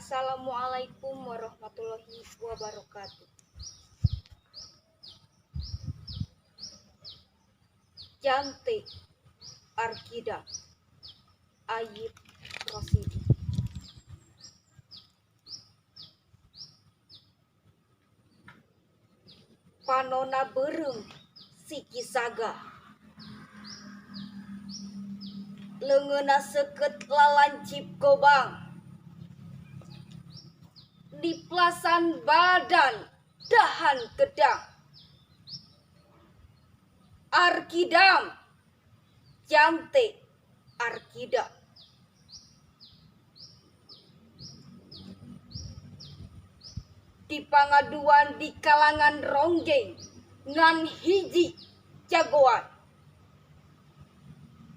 Assalamualaikum warahmatullahi wabarakatuh. Cantik Arkida Ayib Rosidi. Panona berem siki saga, leungeuna seukeut lalancip gobang, diplasan badan dahan gedang. Arkidam cantik Arkida. Di pangaduan di kalangan ronggeng ngan hiji jagoan.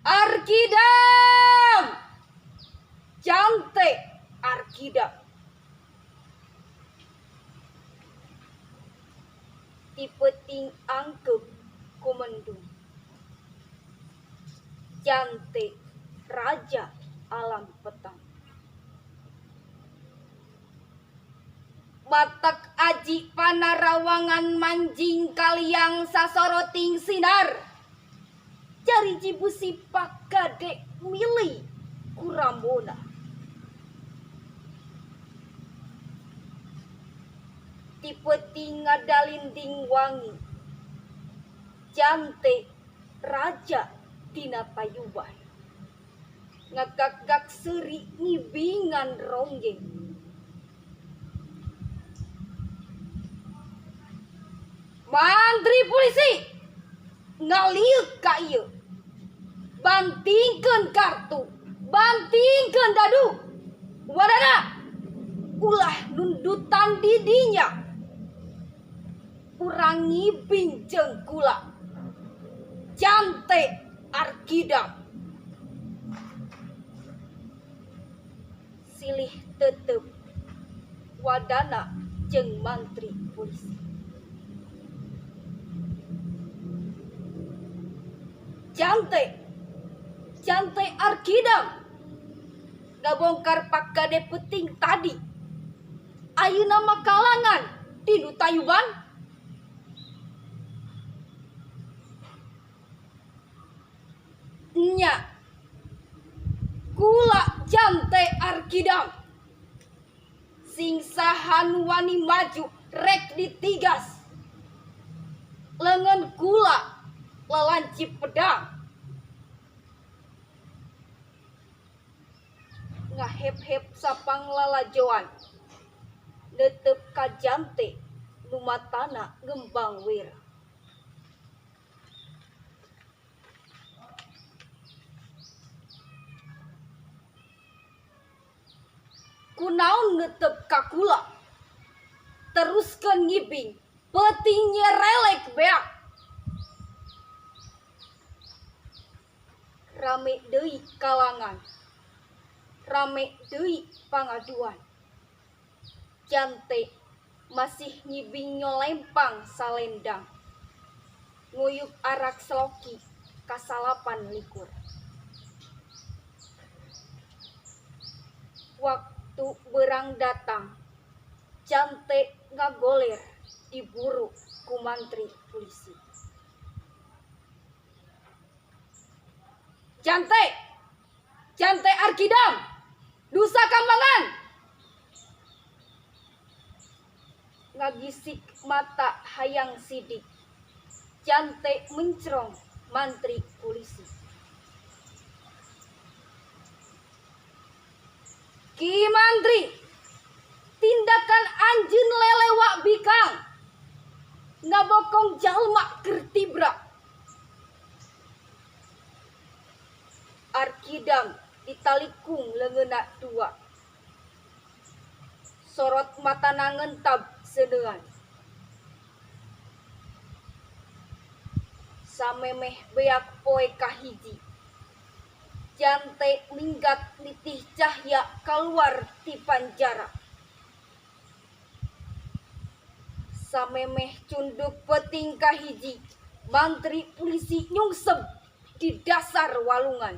Arkidam cantik Arkida. Dipeting angkep kumendung, cantik raja alam petang. Batak aji panarawangan manjing kaliang sasoroting sinar, cari jibusi pakade milih kurambona. Tipeting ngadalinding wangi, cantik raja tina payuban, ngagak-gak seri ngibingan ronggeng. Mantri polisi ngaliuk ka ieu, bantingkeun kartu, bantingkeun dadu, wadana ulah nundutan didinya, urang ngibing jeung kula. Cantik Arkida. Silih tetep wadana jeung mantri polisi. Cantik Arkida. Ngabongkar pakade peting tadi, ayeuna makalangan dinu tayuban. Nya kula cantik Arkida, singsahan wani maju rek ditigas, leungeun kula lalancip pedang, ngahep-hep sapang lalajoan, netep ka jante nu matana ngembang wira. Kunaon netep ka kula, teruskeun ngibing peuting nyerelek beak. Rame deui kalangan, rame deui pangaduan, cantik masih ngibing nyolempang salendang, nguyuk arak seloki kasalapan likur. Waktu berang datang, cantik ngagoler diburu ku mantri polisi. Cantik Arkidam, dusa kambangan. Ngagisik mata hayang sidik, cantik mencrong mantri polisi. Ki mantri, tindakan anjeun lelewa bikang, ngabokong jalma keur tibrak. Arkidam ditalikung leungeuna dua, sorot matana ngentab seuneuan. Samemeh beak poe kahiji, cantik minggat nitih cahya kaluar ti panjara. Samemeh cunduk peuting kahiji, mantri polisi nyungsep di dasar walungan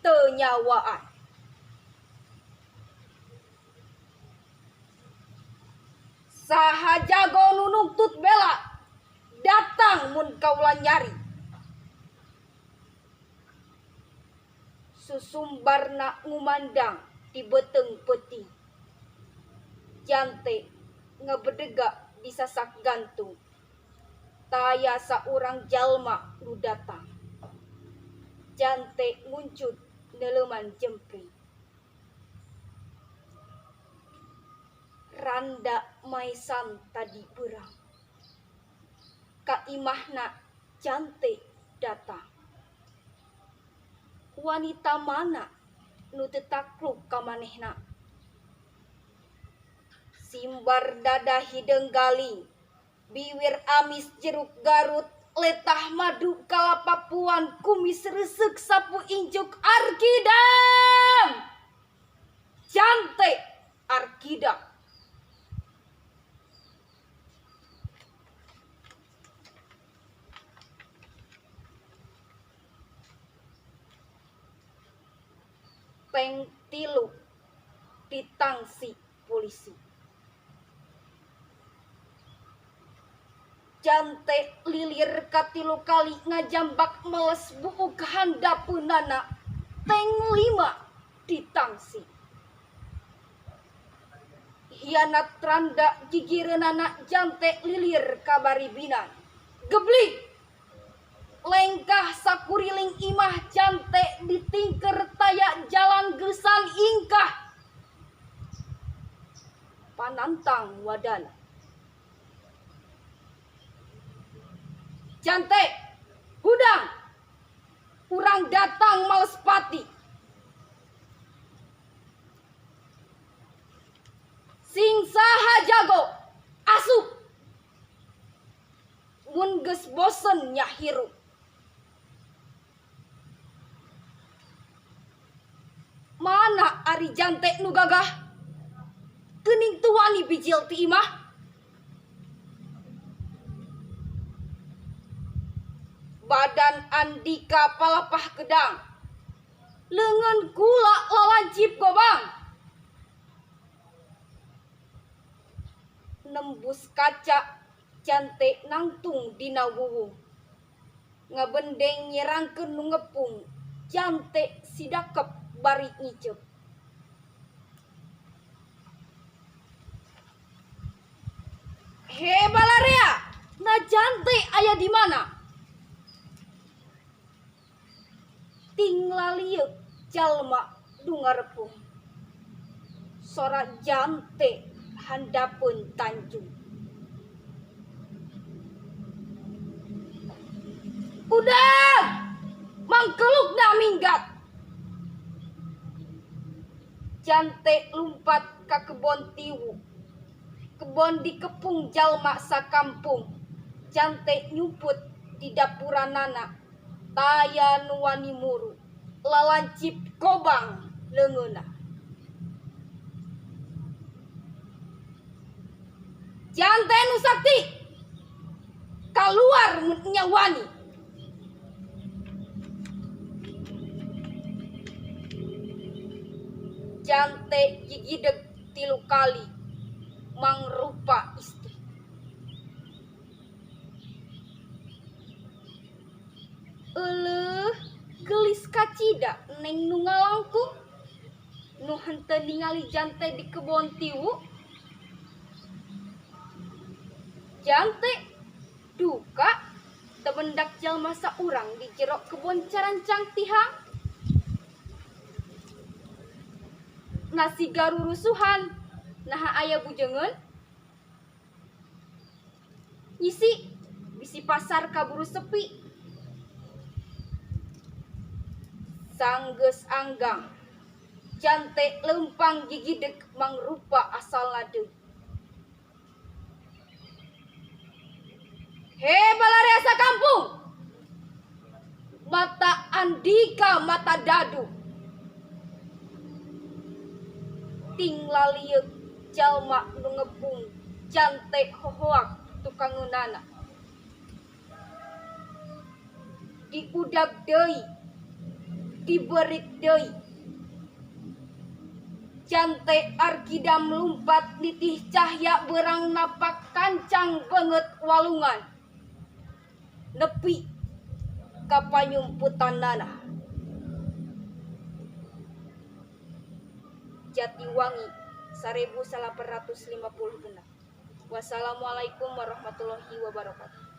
teu nyawaan. saha jago nu nuntut bela datang mun kaula nyari. Susumbarna ngumandang di beteng peti. Jante ngebedega di sasak gantung. Taya saurang jalma nu datang. Jante nguncut neleman jempri. Randa maisan tadi berang. Kaimahna jante datang. Wanita mana nu teu takluk ka manehna. Simbar dada hideng galing, biwir amis jeruk Garut, letah madu kalapa puan, kumis resek sapu injuk arkidam. Jante arkidam. Peng tilu ditangsi polisi. Jante lilir katilu kali ngajambak meles buuk handapeunana. Teng 5 ditangsi. Hianat randa gigireunana jante lilir kabaribinan. Geblik lengkah sakuriling imah jante ditingker taya jalan gesan ingkah. Panantang wadana. Jante, hudang, urang datang males pati. Sing saha jago, asup. Mun geus bosen nya hirup. Mana ari jante nu gagah? Geuning tuani bijil ti imah. Badan Andika palapah gedang. Leungeun gula lalancip gobang. Nembus kaca jante nangtung dina wuwung. Ngabendeng nyerangkeun nu ngepung. Jante sidakep bari ngicep. He balarea, na jante aya di mana? Ting lalieu jalma dungarepung. Sora jante handapeun Tanjung. Udah, mangkelukna minggat. Jante lumpat ka kebon tiwu. Kebon dikepung jalma sakampung. Jante nyumput di dapuranana. Taya nu wani muru. Lalancip kobang leungeunna. Jante nu sakti kaluar nya wani. Jante gigideg 3 kali mangrupa istri. Euleuh gelis kacida neng nu ngalangkung nu henteu ningali jante di kebon tiwu. Jante duka temendak jalma saurang di jero kebon carancang tihang. Nasi garurusuhan naha aya bujengeun. Nyisi bisi pasar kaburu sepi. Sanggeus anggang jante lempang gigideg mangrupa asalna deui. He balarea sakampung, mata Andika mata dadu. Ting lalieu jalma nu ngepung jante hohoak tukangeunana. Diudag deui, diberik deui. Jante arkidam lumpat nitih cahya berang napak kancang banget walungan. Nepi kapanyumputan nanah. Jatiwangi 1856. Wassalamualaikum warahmatullahi wabarakatuh.